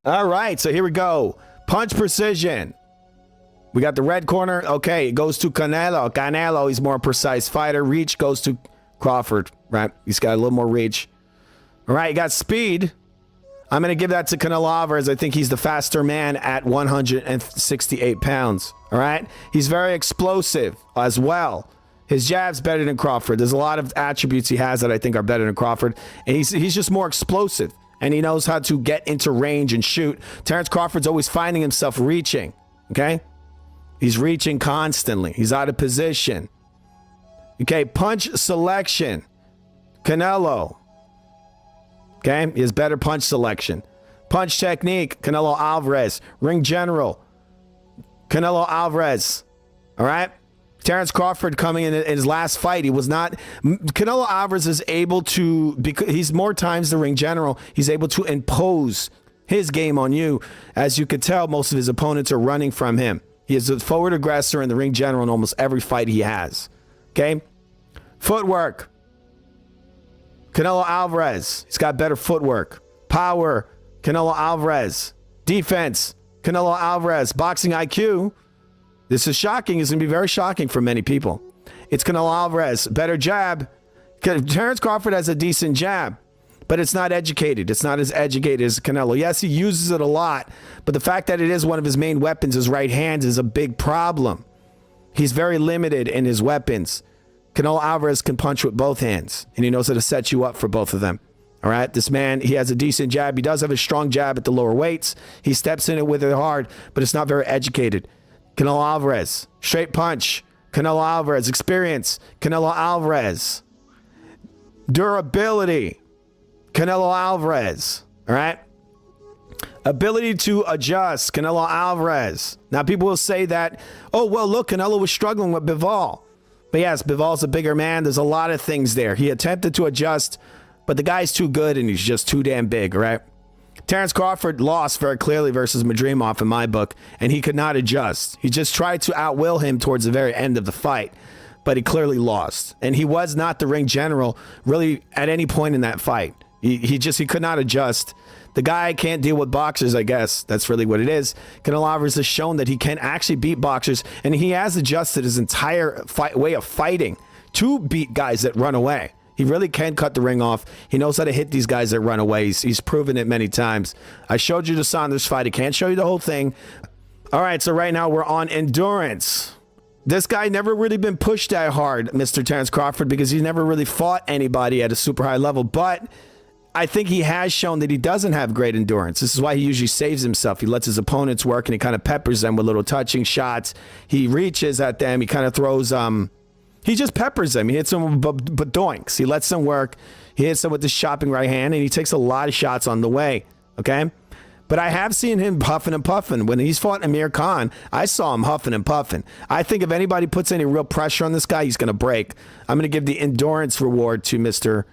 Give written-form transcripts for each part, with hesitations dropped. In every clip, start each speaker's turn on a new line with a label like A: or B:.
A: All right, so here we go. Punch precision. We got the red corner. Okay, it goes to Canelo. Canelo, he's more precise fighter. Reach goes to Crawford, right? He's got a little more reach. All right, you got speed. I'm going to give that to Canelo Alvarez. I think he's the faster man at 168 pounds. All right, he's very explosive as well. His jab's better than Crawford. There's a lot of attributes he has that I think are better than Crawford. And he's just more explosive. And he knows how to get into range and shoot. Terrence Crawford's always finding himself reaching. Okay? He's reaching constantly. He's out of position. Okay, punch selection. Canelo. Okay? He has better punch selection. Punch technique. Canelo Alvarez. Ring general. Canelo Alvarez. All right? Terrence Crawford coming in his last fight, he was not. Canelo Alvarez is able to, because he's more times the ring general, he's able to impose his game on you. As you could tell, most of his opponents are running from him. He is a forward aggressor and the ring general in almost every fight he has. Okay? Footwork. Canelo Alvarez, he's got better footwork. Power. Canelo Alvarez. Defense. Canelo Alvarez. Boxing IQ. This is shocking. It's going to be very shocking for many people. It's Canelo Alvarez. Better jab. Terrence Crawford has a decent jab, but it's not educated. It's not as educated as Canelo. Yes, he uses it a lot, but the fact that it is one of his main weapons, his right hand, is a big problem. He's very limited in his weapons. Canelo Alvarez can punch with both hands, and he knows how to set you up for both of them. All right, this man, he has a decent jab. He does have a strong jab at the lower weights. He steps in it with it hard, but it's not very educated. Canelo Alvarez, straight punch. Canelo Alvarez, experience. Canelo Alvarez, durability. Canelo Alvarez, all right? Ability to adjust. Canelo Alvarez. Now, people will say that, oh, well, look, Canelo was struggling with Bivol. But yes, Bivol's a bigger man. There's a lot of things there. He attempted to adjust, but the guy's too good and he's just too damn big, right? Terrence Crawford lost very clearly versus Madrimov in my book, and he could not adjust. He just tried to outwill him towards the very end of the fight, but he clearly lost. And he was not the ring general really at any point in that fight. He could not adjust. The guy can't deal with boxers, I guess. That's really what it is. Canelo Alvarez has shown that he can actually beat boxers, and he has adjusted his entire way of fighting to beat guys that run away. He really can cut the ring off. He knows how to hit these guys that run away. He's proven it many times. I showed you the Saunders fight. I can't show you the whole thing. All right, so right now we're on endurance. This guy never really been pushed that hard, Mr. Terrence Crawford, because he's never really fought anybody at a super high level. But I think he has shown that he doesn't have great endurance. This is why he usually saves himself. He lets his opponents work, and he kind of peppers them with little touching shots. He reaches at them. He kind of throws... He just peppers them. He hits them with doinks. He lets them work. He hits them with the chopping right hand, and he takes a lot of shots on the way, okay? But I have seen him huffing and puffing. When he's fought Amir Khan, I saw him huffing and puffing. I think if anybody puts any real pressure on this guy, he's going to break. I'm going to give the endurance reward to Mr.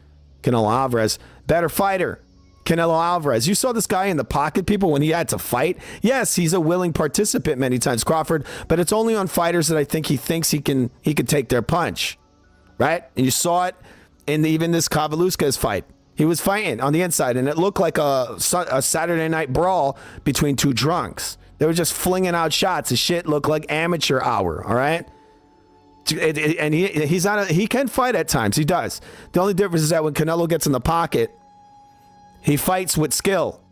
A: Canelo Alvarez. Better fighter, Canelo Alvarez. You saw this guy in the pocket, people, when he had to fight. Yes, he's a willing participant many times, Crawford, but it's only on fighters that I think he thinks he can take their punch, right? And you saw it in even this Kavaluskas fight. He was fighting on the inside, and it looked like a Saturday night brawl between two drunks. They were just flinging out shots. The shit looked like amateur hour, all right? And he can fight at times. He does. The only difference is that when Canelo gets in the pocket, he fights with skill,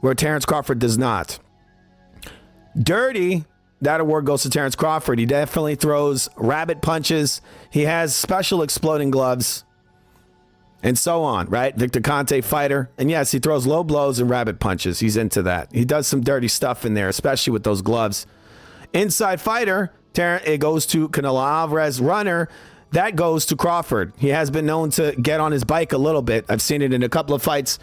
A: where Terrence Crawford does not. Dirty, that award goes to Terrence Crawford. He definitely throws rabbit punches. He has special exploding gloves, and so on, right? Victor Conte fighter. And yes, he throws low blows and rabbit punches. He's into that. He does some dirty stuff in there, especially with those gloves. Inside fighter, it goes to Canelo Alvarez. Runner, that goes to Crawford. He has been known to get on his bike a little bit. I've seen it in a couple of fights.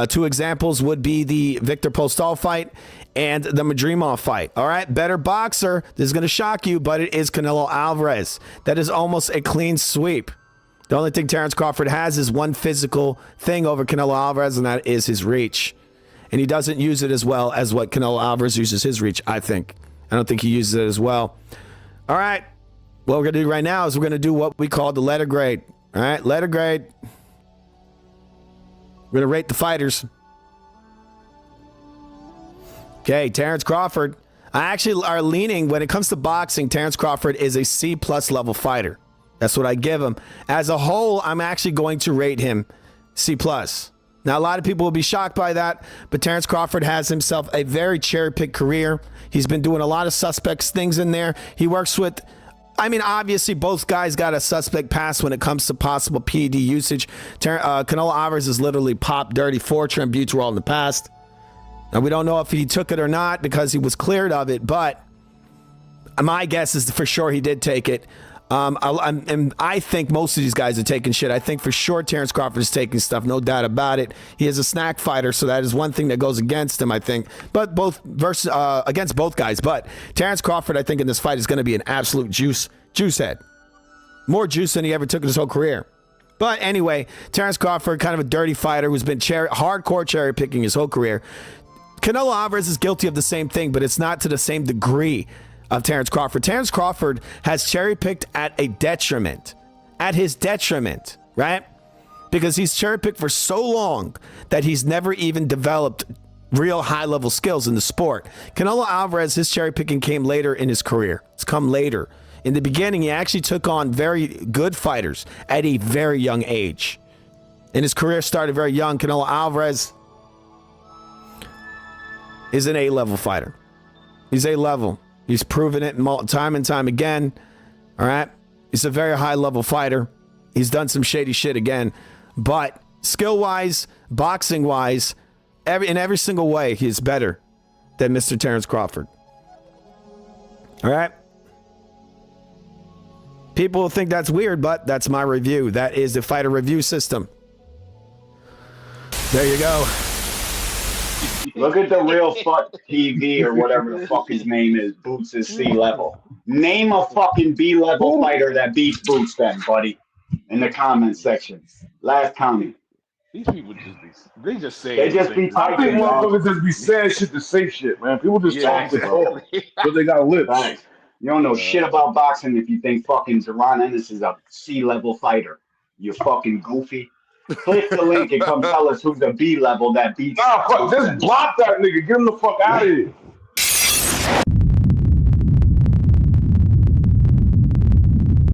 A: Two examples would be the Victor Postol fight and the Madrimov fight. All right, better boxer. This is going to shock you, but it is Canelo Alvarez. That is almost a clean sweep. The only thing Terrence Crawford has is one physical thing over Canelo Alvarez, and that is his reach. And he doesn't use it as well as what Canelo Alvarez uses his reach, I think. I don't think he uses it as well. All right, what we're going to do right now is we're going to do what we call the letter grade. All right, letter grade. We're going to rate the fighters. Okay, Terrence Crawford. I actually are leaning, when it comes to boxing, Terrence Crawford is a C+ level fighter. That's what I give him. As a whole, I'm actually going to rate him C+. Now, a lot of people will be shocked by that, but Terrence Crawford has himself a very cherry-picked career. He's been doing a lot of suspects things in there. He works with, I mean, obviously, both guys got a suspect past when it comes to possible PED usage. Canelo Alvarez has literally popped dirty for Trenbuterol in the past. Now, we don't know if he took it or not because he was cleared of it, but my guess is for sure he did take it. And I think most of these guys are taking shit. I think for sure Terrence Crawford is taking stuff, no doubt about it. He is a snack fighter, so that is one thing that goes against him, I think. But against both guys. But Terrence Crawford, I think, in this fight is going to be an absolute juice head. More juice than he ever took in his whole career. But anyway, Terrence Crawford, kind of a dirty fighter who's been hardcore cherry picking his whole career. Canelo Alvarez is guilty of the same thing, but it's not to the same degree of Terrence Crawford. Terrence Crawford has cherry-picked at a detriment. At his detriment, right? Because he's cherry-picked for so long that he's never even developed real high-level skills in the sport. Canelo Alvarez, his cherry-picking came later in his career. It's come later. In the beginning, he actually took on very good fighters at a very young age. And his career started very young. Canelo Alvarez is an A-level fighter. He's A-level. He's proven it time and time again. All right? He's a very high-level fighter. He's done some shady shit again. But skill-wise, boxing-wise, in every single way, he is better than Mr. Terrence Crawford. All right? People will think that's weird, but that's my review. That is the fighter review system. There you go.
B: Look at the real TV or whatever the fuck his name is. Boots is C level. Name a fucking B level fighter that beats Boots then, buddy. In the comment section. Last comment.
C: These people they just say
B: they just be
D: I think motherfuckers just be saying shit to say shit, man. People just talk to talk, but they got lips.
B: Thanks. You don't know shit about boxing if you think fucking Jaron Ennis is a C level fighter. You fucking goofy. Click the link and come tell us who's a B level that beats.
D: Nah, fuck, just block that nigga. Get him the fuck out of here.